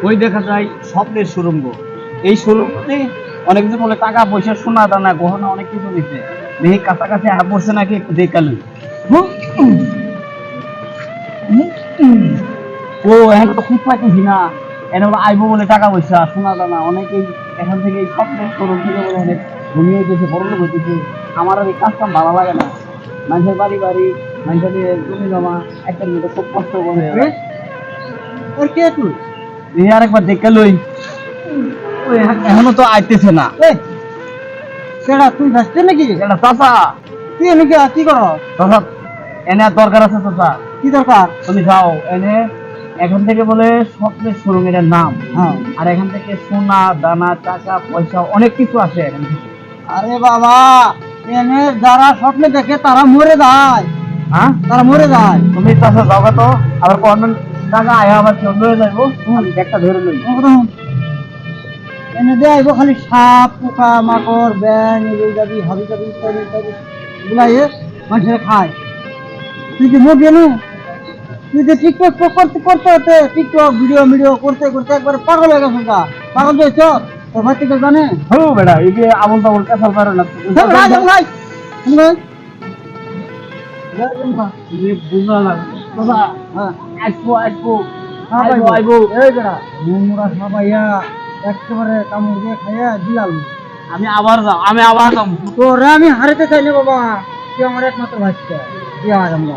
ওই দেখা যায় স্বপ্নের সুরঙ্গ। এই সুরঙ্গতে অনেকজন বলে টাকা পয়সা সোনা দানা গহনা অনেক কিছু নিচ্ছে। দেখি কাছাকাছি আয়া পড়ছে নাকি একটু দেখালুই। ও এখন তো খুব পাইতেছি না। এনে বলে আইবো বলে টাকা পয়সা সোনা দানা অনেকেই এখান থেকে এই স্বপ্নের শোরুম থেকে বলে অনেক ধনী হইতেছে বড় লোক হইতেছে। আমার আর এই কাজ কাম ভালো লাগে না। মানুষের বাড়ি বাড়ি মানুষের জমি জমা একটা মধ্যে খুব কষ্ট করে ওর কে তুই? দেখি আরেকবার দেখে লই। ওই এখনো তো আইতেছে না। এই সেটা তুই ব্যস্ত নাকি? এটা চাচা, তুই এনেকে কি কর? চাচা এনে আর দরকার আছে চাচা। কি দরকার? তুমি যাও এনে এখান থেকে বলে স্বপ্নের শোরুম এটার নাম। হ্যাঁ। আর এখান থেকে সোনা দানা টাকা পয়সা অনেক কিছু আছে এখান থেকে। আরে বাবা, এনে যারা স্বপ্নে দেখে তারা মরে যায়। হ্যাঁ তারা মরে যায়। তুমি চাচা যাও তো, আবার কোন টাকা আয়া আবার কেউ লয়ে যাইবো। আমি ব্যাগটা ধরে লই। এনে দেয় খালি সাপ পোকা মাকড় ব্যাং এগুলো যাবি হাবি যাবি ইত্যাদি ইত্যাদি এগুলা মানুষের খায়। তুই কি মরবি না? তুই যে টিকটক করতে করতে করতে টিকটক ভিডিও ভিডিও করতে করতে একবার পাগল হয়ে গেছে গা। পাগল হয়েছ তোর ভাই থেকে জানে? হো বেটা এই যে আবল তাবল কাঁচা পারে না। বুঝলা না চাচা। হ্যাঁ আসবো আসবো আইবো আইবো। এই বেড়া মোমরা খাবাইয়া একেবারে কামড় দিয়ে খাইয়া দিলাম। আমি আবার যাবো। তোরে আমি হারাতে চাই না বাবা, তুই আমার একমাত্র বাচ্চা। কি আর আমরা